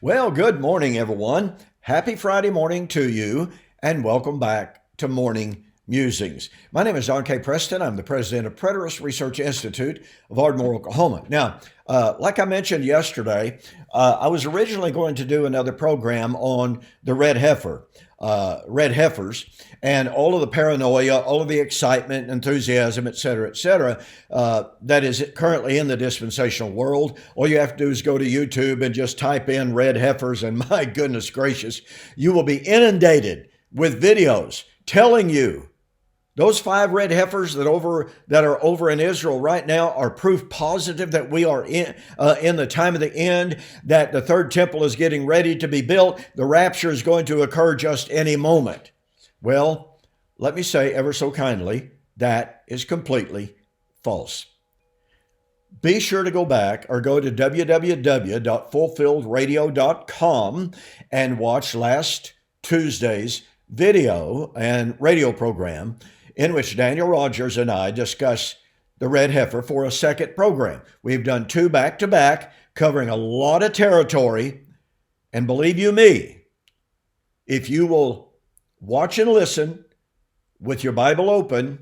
Well, good morning, everyone. Happy Friday morning to you, and welcome back to Morning Musings. My name is Don K. Preston. I'm the president of Preterist Research Institute of Ardmore, Oklahoma. Now, like I mentioned yesterday, I was originally going to do another program on the red heifers, and all of the paranoia, all of the excitement, enthusiasm, et cetera, that is currently in the dispensational world. All you have to do is go to YouTube and just type in red heifers, and my goodness gracious, you will be inundated with videos telling you those 5 red heifers that are over in Israel right now are proof positive that we are in the time of the end, that the third temple is getting ready to be built. The rapture is going to occur just any moment. Well, let me say ever so kindly, that is completely false. Be sure to go back or go to www.fulfilledradio.com and watch last Tuesday's video and radio program in which Daniel Rogers and I discuss the red heifer for a second program. We've done 2 back-to-back, covering a lot of territory. And believe you me, if you will watch and listen with your Bible open,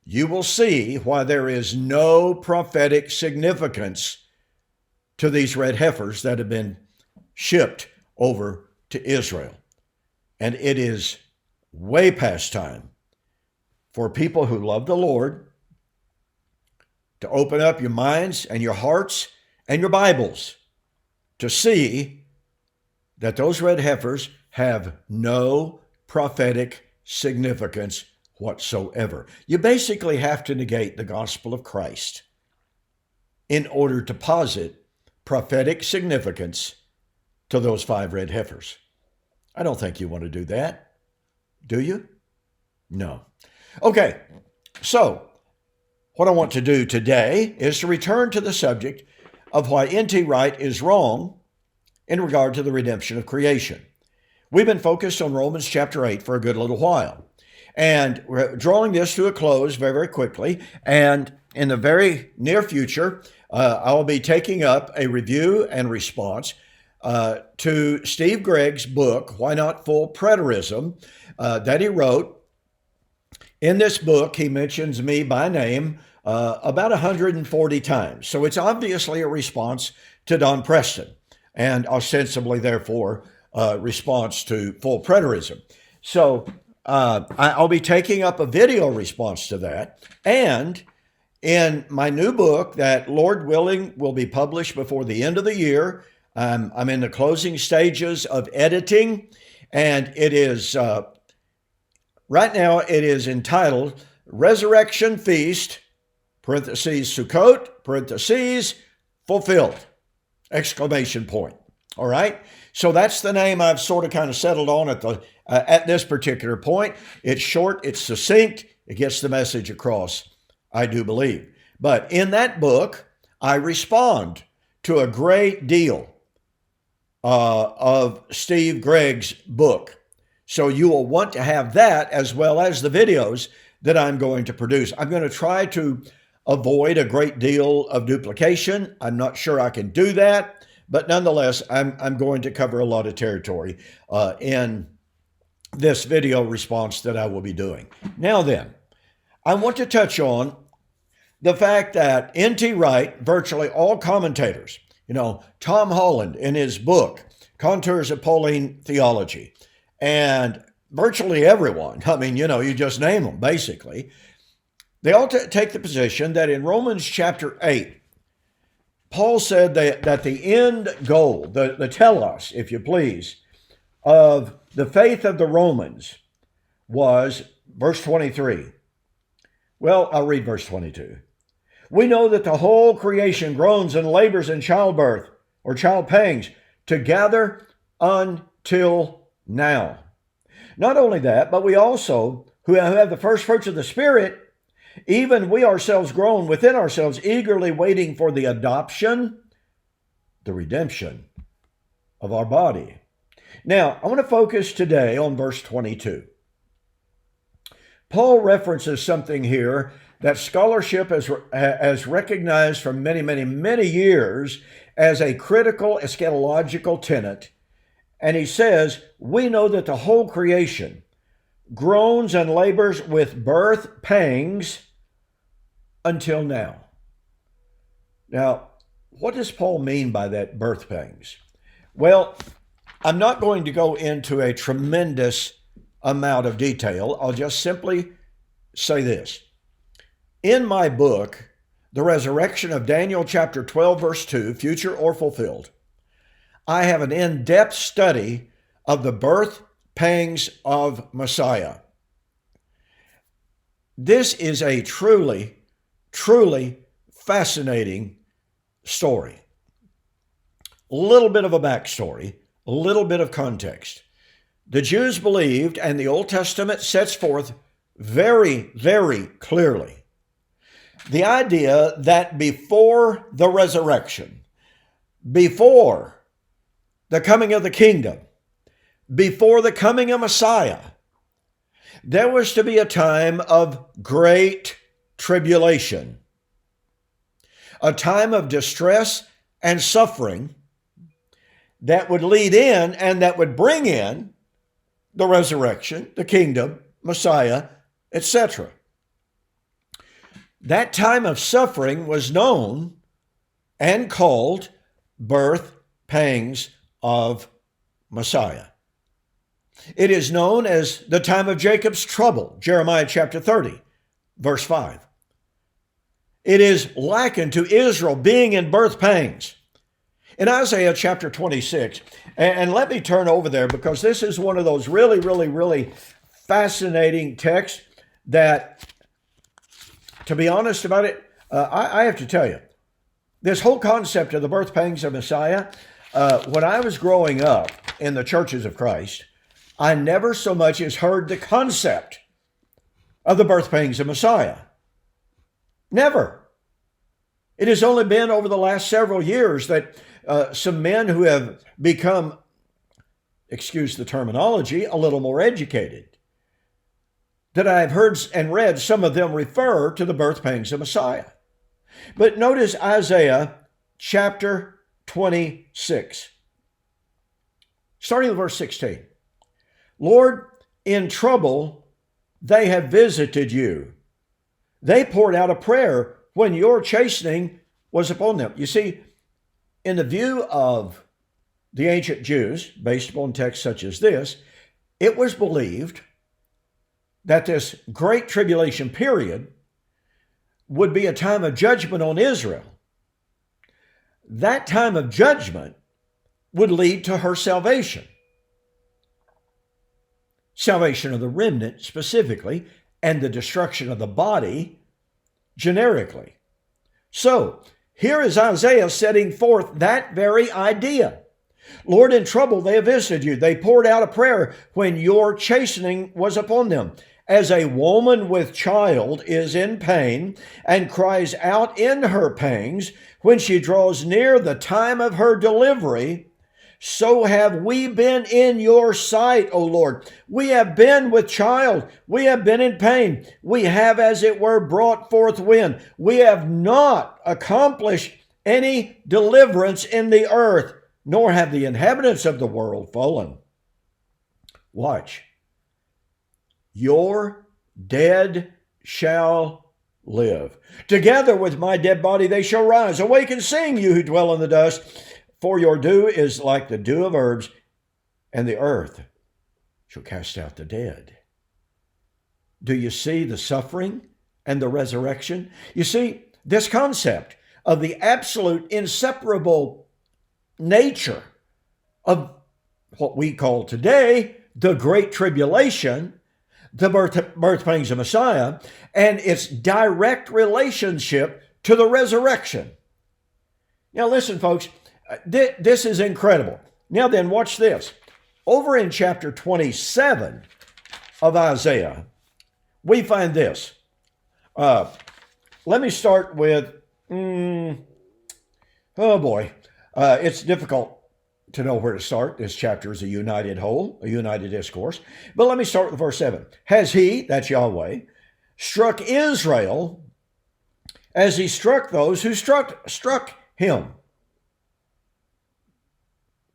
you will see why there is no prophetic significance to these red heifers that have been shipped over to Israel. And it is way past time for people who love the Lord to open up your minds and your hearts and your Bibles to see that those red heifers have no prophetic significance whatsoever. You basically have to negate the gospel of Christ in order to posit prophetic significance to those 5 red heifers. I don't think you want to do that. Do you? No. Okay, so what I want to do today is to return to the subject of why N.T. Wright is wrong in regard to the redemption of creation. We've been focused on Romans chapter 8 for a good little while, and we're drawing this to a close very, very quickly, and in the very near future, I'll be taking up a review and response to Steve Gregg's book, Why Not Full Preterism, that he wrote. In this book, he mentions me by name about 140 times. So it's obviously a response to Don Preston, and ostensibly, therefore, a response to full preterism. So I'll be taking up a video response to that. And in my new book that, Lord willing, will be published before the end of the year, I'm in the closing stages of editing, and it is... right now, it is entitled Resurrection Feast, parentheses, Sukkot, parentheses, fulfilled, exclamation point. All right? So that's the name I've sort of kind of settled on at this particular point. It's short, it's succinct, it gets the message across, I do believe. But in that book, I respond to a great deal of Steve Gregg's book. So you will want to have that as well as the videos that I'm going to produce. I'm going to try to avoid a great deal of duplication. I'm not sure I can do that, but nonetheless, I'm going to cover a lot of territory in this video response that I will be doing. Now then, I want to touch on the fact that N.T. Wright, virtually all commentators, Tom Holland in his book, Contours of Pauline Theology, and virtually everyone, you just name them, basically, they all take the position that in Romans chapter 8, Paul said that the end goal, the telos, if you please, of the faith of the Romans was, verse 23. Well, I'll read verse 22. We know that the whole creation groans and labors in childbirth or child pangs together until now. Not only that, but we also, who have the first fruits of the Spirit, even we ourselves groan within ourselves, eagerly waiting for the adoption, the redemption of our body. Now, I want to focus today on verse 22. Paul references something here that scholarship has recognized for many, many, many years as a critical eschatological tenet And he says, we know that the whole creation groans and labors with birth pangs until now. Now, what does Paul mean by that, birth pangs? Well, I'm not going to go into a tremendous amount of detail. I'll just simply say this. In my book, The Resurrection of Daniel chapter 12, verse 2, Future or Fulfilled, I have an in-depth study of the birth pangs of Messiah. This is a truly, truly fascinating story. A little bit of a backstory, a little bit of context. The Jews believed, and the Old Testament sets forth very, very clearly, the idea that before the resurrection, before the coming of the kingdom, before the coming of Messiah, there was to be a time of great tribulation, a time of distress and suffering that would lead in and that would bring in the resurrection, the kingdom, Messiah, etc. That time of suffering was known and called birth pangs of Messiah. It is known as the time of Jacob's trouble, Jeremiah chapter 30, verse 5. It is likened to Israel being in birth pangs. In Isaiah chapter 26, and let me turn over there because this is one of those really, really, really fascinating texts that, to be honest about it, I have to tell you, this whole concept of the birth pangs of Messiah, when I was growing up in the churches of Christ, I never so much as heard the concept of the birth pangs of Messiah. Never. It has only been over the last several years that some men who have become, excuse the terminology, a little more educated, that I've heard and read some of them refer to the birth pangs of Messiah. But notice Isaiah chapter 26, starting with verse 16. Lord, in trouble they have visited you. They poured out a prayer when your chastening was upon them. You see, in the view of the ancient Jews, based upon texts such as this, it was believed that this great tribulation period would be a time of judgment on Israel. That time of judgment would lead to her salvation. Salvation of the remnant specifically, and the destruction of the body generically. So, here is Isaiah setting forth that very idea. Lord, in trouble they have visited you. They poured out a prayer when your chastening was upon them. As a woman with child is in pain and cries out in her pangs when she draws near the time of her delivery, so have we been in your sight, O Lord. We have been with child. We have been in pain. We have, as it were, brought forth wind. We have not accomplished any deliverance in the earth, nor have the inhabitants of the world fallen. Watch. Your dead shall live. Together with my dead body they shall rise. Awake and sing, you who dwell in the dust. For your dew is like the dew of herbs, and the earth shall cast out the dead. Do you see the suffering and the resurrection? You see, this concept of the absolute inseparable nature of what we call today the Great Tribulation, the birth pangs of Messiah, and its direct relationship to the resurrection. Now listen, folks, this is incredible. Now then, watch this. Over in chapter 27 of Isaiah, we find this. Let me start with, oh boy, it's difficult to know where to start. This chapter is a united whole, a united discourse. But let me start with verse 7. Has he, that's Yahweh, struck Israel as he struck those who struck him?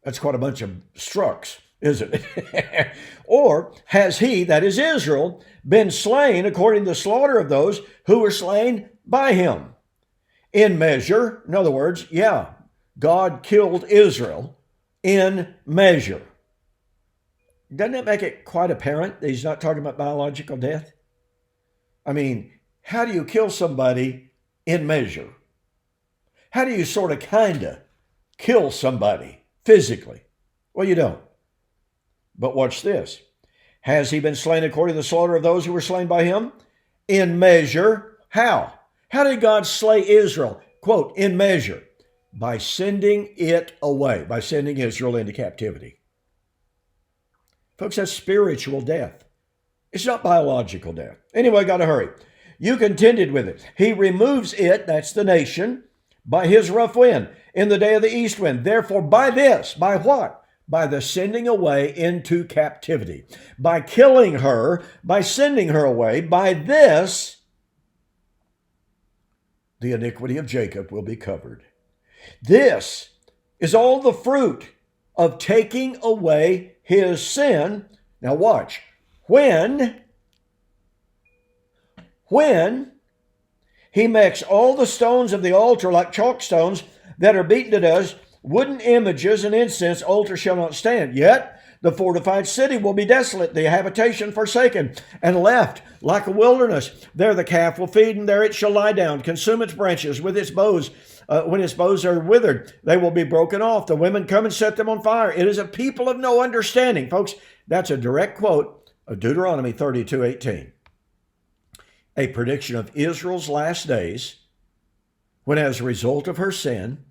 That's quite a bunch of strucks, isn't it? Or has he, that is Israel, been slain according to the slaughter of those who were slain by him? In measure, in other words, yeah, God killed Israel in measure. Doesn't it make it quite apparent that he's not talking about biological death? I mean, how do you kill somebody in measure? How do you sort of kind of kill somebody physically? Well, you don't. But watch this. Has he been slain according to the slaughter of those who were slain by him? In measure. How? How did God slay Israel? Quote, in measure. By sending it away, by sending Israel into captivity. Folks, that's spiritual death. It's not biological death. Anyway, got to hurry. You contended with it. He removes it, that's the nation, by his rough wind in the day of the east wind. Therefore, by this, by what? By the sending away into captivity. By killing her, by sending her away, by this, the iniquity of Jacob will be covered. This is all the fruit of taking away his sin. Now watch. When he makes all the stones of the altar like chalk stones that are beaten to dust, wooden images and incense, altar shall not stand. Yet the fortified city will be desolate, the habitation forsaken, and left like a wilderness. There the calf will feed, and there it shall lie down, consume its branches with its boughs. When its boughs are withered, they will be broken off. The women come and set them on fire. It is a people of no understanding. Folks, that's a direct quote of Deuteronomy 32:18. A prediction of Israel's last days, when as a result of her sin,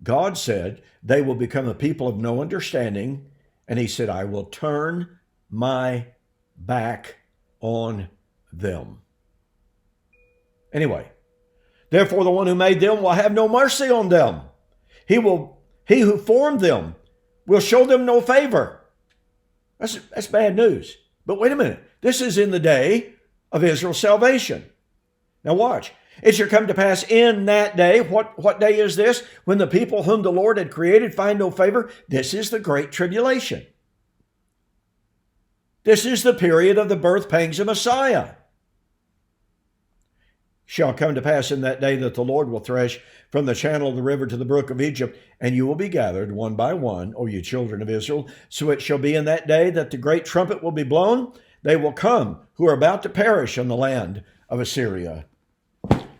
God said they will become a people of no understanding. And he said, I will turn my back on them. Anyway, therefore the one who made them will have no mercy on them. He who formed them will show them no favor. That's bad news. But wait a minute. This is in the day of Israel's salvation. Now watch. It shall come to pass in that day. What day is this? When the people whom the Lord had created find no favor. This is the great tribulation. This is the period of the birth pangs of Messiah. Shall come to pass in that day that the Lord will thresh from the channel of the river to the brook of Egypt, and you will be gathered one by one, O you children of Israel. So it shall be in that day that the great trumpet will be blown. They will come who are about to perish in the land of Assyria.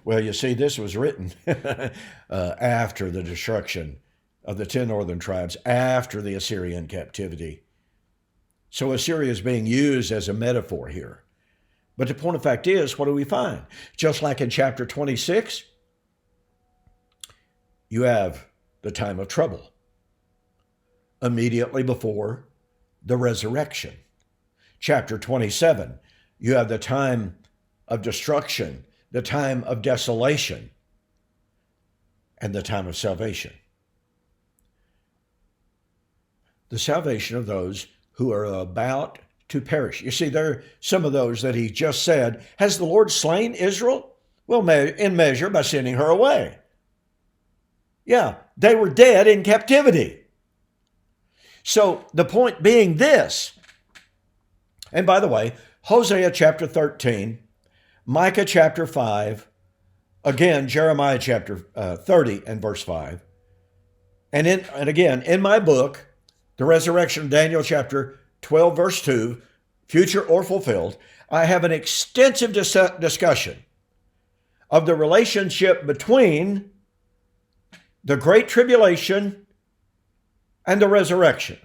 Well, you see, this was written after the destruction of the 10 northern tribes, after the Assyrian captivity. So Assyria is being used as a metaphor here. But the point of fact is, what do we find? Just like in chapter 26, you have the time of trouble immediately before the resurrection. Chapter 27, you have the time of destruction, the time of desolation, and the time of salvation. The salvation of those who are about to perish. You see, there are some of those that he just said, has the Lord slain Israel? Well, in measure by sending her away. Yeah, they were dead in captivity. So the point being this, and by the way, Hosea chapter 13, Micah chapter 5, again, Jeremiah chapter 30 and verse 5, and again, in my book, The Resurrection of Daniel chapter 12, verse 2, future or fulfilled, I have an extensive discussion of the relationship between the Great Tribulation and the resurrection.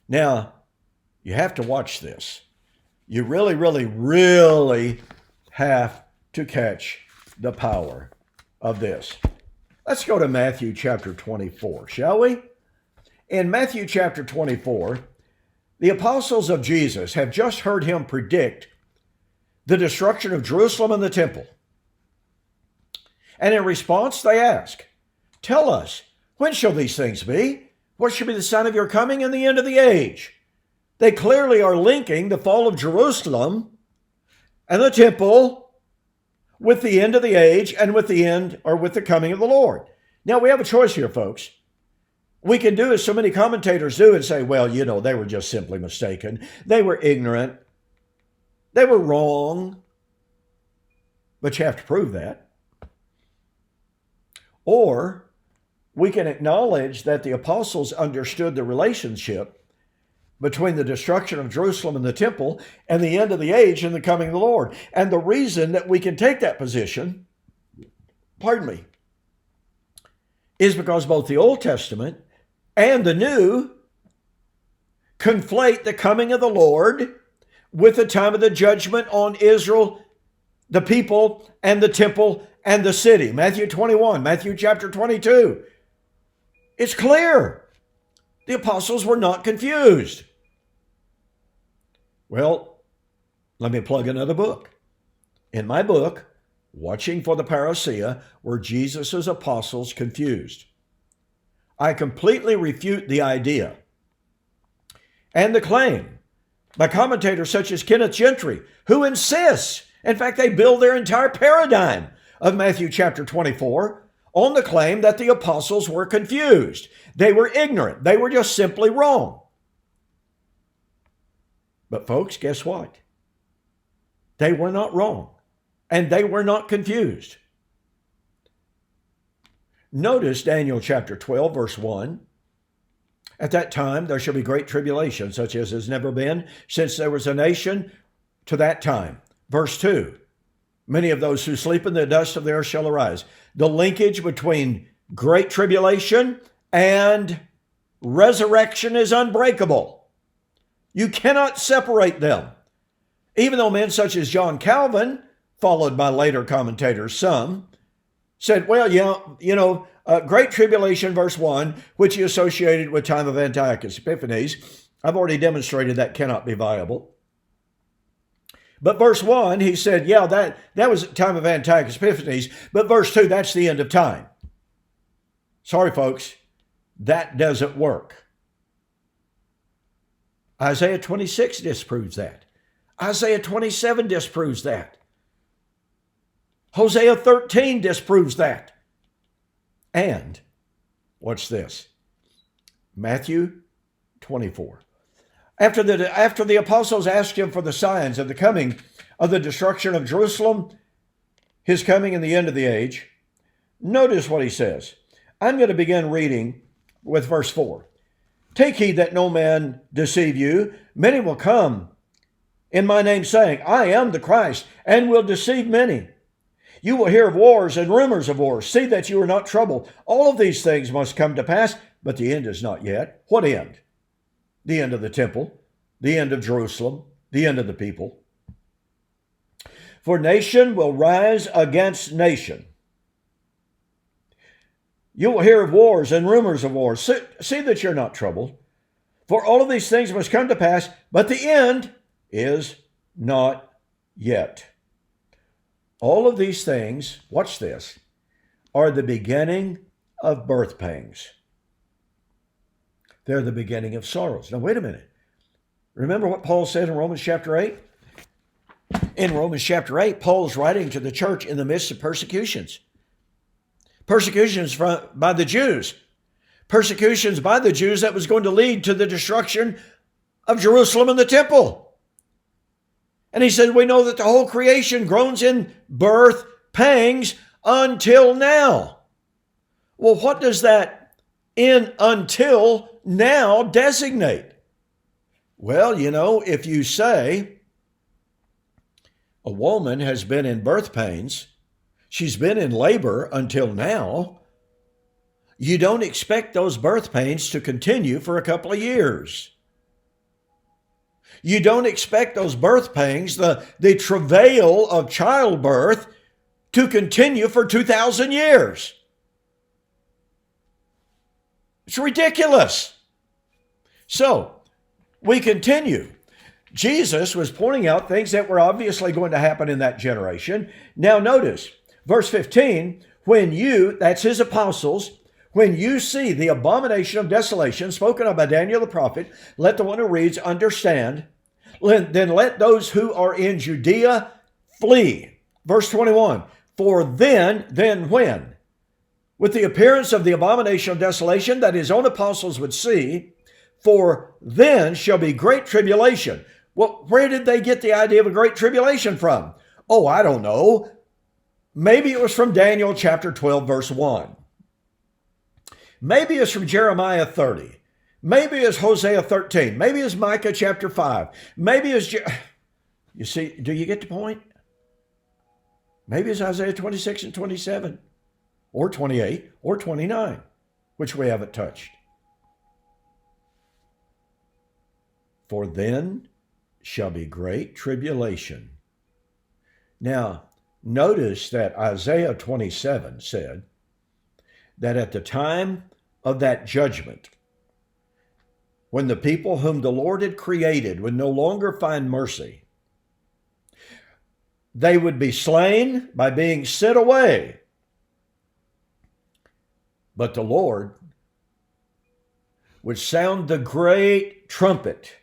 Now, you have to watch this. You really, really, really have to catch the power of this. Let's go to Matthew chapter 24, shall we? In Matthew chapter 24, the apostles of Jesus have just heard him predict the destruction of Jerusalem and the temple. And in response, they ask, tell us, when shall these things be? What shall be the sign of your coming and the end of the age? They clearly are linking the fall of Jerusalem and the temple with the end of the age and with the end or with the coming of the Lord. Now we have a choice here, folks. We can do as so many commentators do and say, well, they were just simply mistaken. They were ignorant. They were wrong. But you have to prove that. Or we can acknowledge that the apostles understood the relationship between the destruction of Jerusalem and the temple and the end of the age and the coming of the Lord. And the reason that we can take that position, is because both the Old Testament and the New conflate the coming of the Lord with the time of the judgment on Israel, the people, and the temple, and the city. Matthew 21, Matthew chapter 22. It's clear. The apostles were not confused. Well, let me plug another book. In my book, Watching for the Parousia, were Jesus' apostles confused? I completely refute the idea and the claim by commentators such as Kenneth Gentry, who insists, in fact, they build their entire paradigm of Matthew chapter 24 on the claim that the apostles were confused. They were ignorant. They were just simply wrong. But folks, guess what? They were not wrong, and they were not confused. Notice Daniel chapter 12, verse 1. At that time there shall be great tribulation, such as has never been since there was a nation to that time. Verse 2. Many of those who sleep in the dust of the earth shall arise. The linkage between great tribulation and resurrection is unbreakable. You cannot separate them. Even though men such as John Calvin, followed by later commentators, some, said, well, great tribulation, verse 1, which he associated with time of Antiochus Epiphanes. I've already demonstrated that cannot be viable. But verse 1, he said, that was time of Antiochus Epiphanes. But verse 2, that's the end of time. Sorry, folks, that doesn't work. Isaiah 26 disproves that. Isaiah 27 disproves that. Hosea 13 disproves that. And, watch this, Matthew 24. After the apostles asked him for the signs of the coming of the destruction of Jerusalem, his coming and the end of the age, notice what he says. I'm going to begin reading with verse 4. Take heed that no man deceive you. Many will come in my name, saying, I am the Christ, and will deceive many. You will hear of wars and rumors of wars. See that you are not troubled. All of these things must come to pass, but the end is not yet. What end? The end of the temple, the end of Jerusalem, the end of the people. For nation will rise against nation. You will hear of wars and rumors of wars. See that you're not troubled. For all of these things must come to pass, but the end is not yet. All of these things, watch this, are the beginning of birth pangs. They're the beginning of sorrows. Now, wait a minute. Remember what Paul said in Romans chapter 8? In Romans chapter 8, Paul's writing to the church in the midst of persecutions. Persecutions by the Jews. Persecutions by the Jews that was going to lead to the destruction of Jerusalem and the temple. And he said, we know that the whole creation groans in birth pangs until now. Well, what does that in until now designate? Well, if you say a woman has been in birth pains, she's been in labor until now, you don't expect those birth pains to continue for a couple of years. You don't expect those birth pangs, the travail of childbirth, to continue for 2,000 years. It's ridiculous. So, we continue. Jesus was pointing out things that were obviously going to happen in that generation. Now notice, verse 15, when you, that's his apostles, when you see the abomination of desolation spoken of by Daniel the prophet, let the one who reads understand. Then let those who are in Judea flee. Verse 21, for then when? with the appearance of the abomination of desolation that his own apostles would see, for then shall be great tribulation. Well, where did they get the idea of a great tribulation from? Oh, I don't know. Maybe it was from Daniel chapter 12, verse 1. Maybe it's from Jeremiah 30. Maybe it's Hosea 13. Maybe it's Micah chapter 5. Maybe it's... You see, do you get the point? Maybe it's Isaiah 26 and 27, or 28, or 29, which we haven't touched. For then shall be great tribulation. Now, notice that Isaiah 27 said that at the time of that judgment, when the people whom the Lord had created would no longer find mercy, they would be slain by being sent away. But the Lord would sound the great trumpet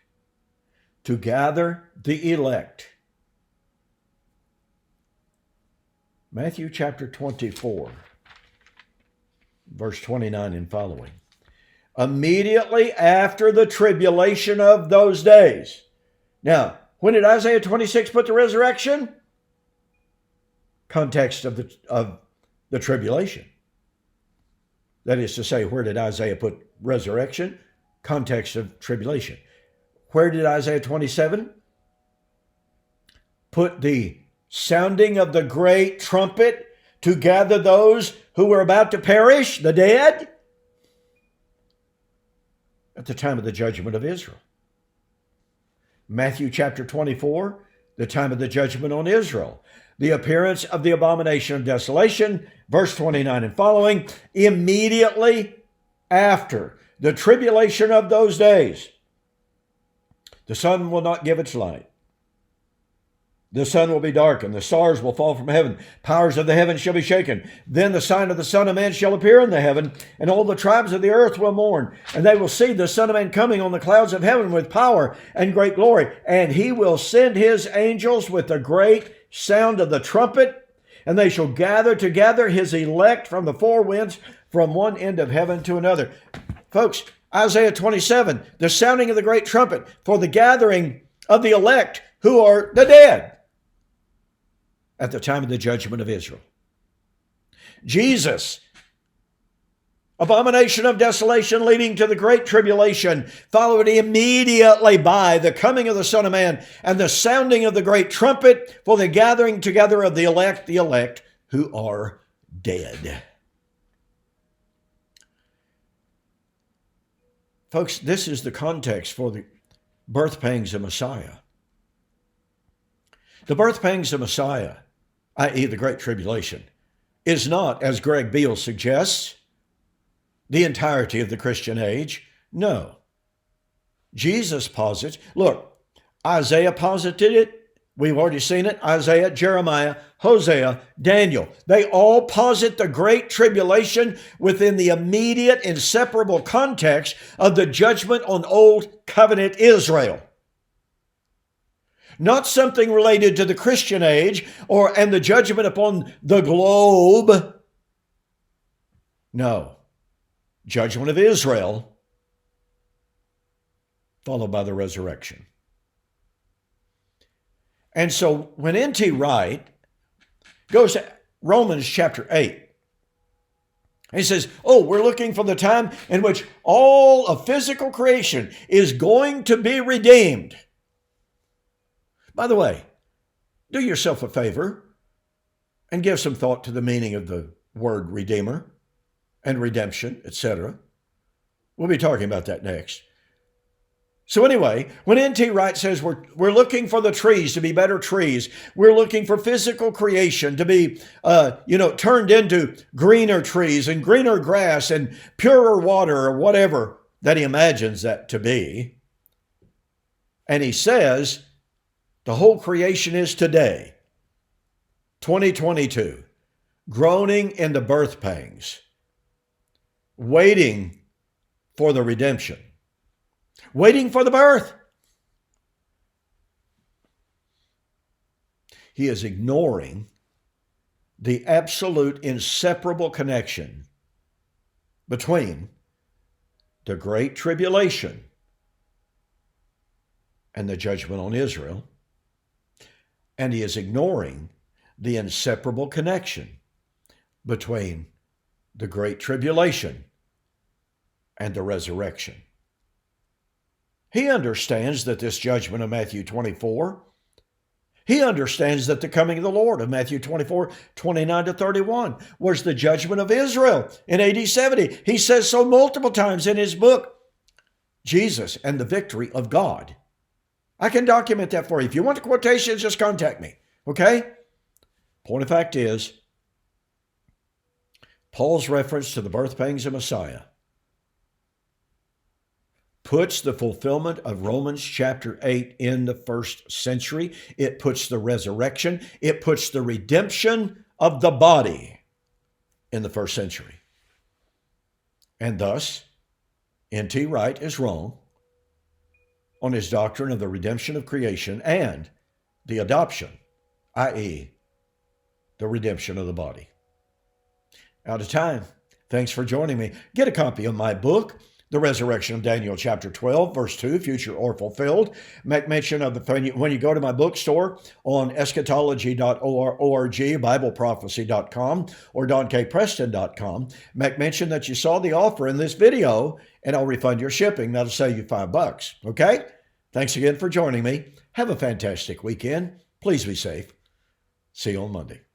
to gather the elect. Matthew chapter 24, verse 29 and following. Immediately after the tribulation of those days. Now, when did Isaiah 26 put the resurrection? Context of the tribulation. That is to say, where did Isaiah put resurrection? Context of tribulation. Where did Isaiah 27 put the sounding of the great trumpet to gather those who were about to perish, the dead? At the time of the judgment of Israel. Matthew chapter 24, the time of the judgment on Israel. The appearance of the abomination of desolation, verse 29 and following, immediately after the tribulation of those days. The sun will not give its light. The sun will be darkened. The stars will fall from heaven. Powers of the heavens shall be shaken. Then the sign of the Son of Man shall appear in the heaven, and all the tribes of the earth will mourn. And they will see the Son of Man coming on the clouds of heaven with power and great glory. And he will send his angels with the great sound of the trumpet, and they shall gather together his elect from the four winds, from one end of heaven to another. Folks, Isaiah 27, the sounding of the great trumpet for the gathering of the elect who are the dead at the time of the judgment of Israel. Jesus, abomination of desolation leading to the great tribulation, followed immediately by the coming of the Son of Man and the sounding of the great trumpet for the gathering together of the elect who are dead. Folks, this is the context for the birth pangs of Messiah. The birth pangs of Messiah, i.e. the Great Tribulation, is not, as Greg Beale suggests, the entirety of the Christian age. No. Jesus posits, look, Isaiah posited it. We've already seen it. Isaiah, Jeremiah, Hosea, Daniel. They all posit the Great Tribulation within the immediate, inseparable context of the judgment on Old Covenant Israel. Not something related to the Christian age and the judgment upon the globe. No. Judgment of Israel, followed by the resurrection. And so when N.T. Wright goes to Romans chapter 8, he says, we're looking for the time in which all of physical creation is going to be redeemed. By the way, do yourself a favor and give some thought to the meaning of the word redeemer and redemption, etc. We'll be talking about that next. So anyway, when N.T. Wright says we're looking for the trees to be better trees, we're looking for physical creation to be, turned into greener trees and greener grass and purer water or whatever that he imagines that to be. And he says the whole creation is today, 2022, groaning in the birth pangs, waiting for the redemption. Waiting for the birth. He is ignoring the absolute inseparable connection between the Great Tribulation and the judgment on Israel, and he is ignoring the inseparable connection between the Great Tribulation and the resurrection. He understands that this judgment of Matthew 24, he understands that the coming of the Lord of Matthew 24, 29 to 31 was the judgment of Israel in AD 70. He says so multiple times in his book, Jesus and the Victory of God. I can document that for you. If you want the quotations, just contact me, okay? Point of fact is, Paul's reference to the birth pangs of Messiah puts the fulfillment of Romans chapter 8 in the first century. It puts the resurrection, it puts the redemption of the body in the first century. And thus, N.T. Wright is wrong on his doctrine of the redemption of creation and the adoption, i.e., the redemption of the body. Out of time. Thanks for joining me. Get a copy of my book, The Resurrection of Daniel, chapter 12, verse 2, Future or Fulfilled. Make mention of when you go to my bookstore on eschatology.org, BibleProphecy.com, or DonKPreston.com. Make mention that you saw the offer in this video, and I'll refund your shipping. That'll save you $5. Okay? Thanks again for joining me. Have a fantastic weekend. Please be safe. See you on Monday.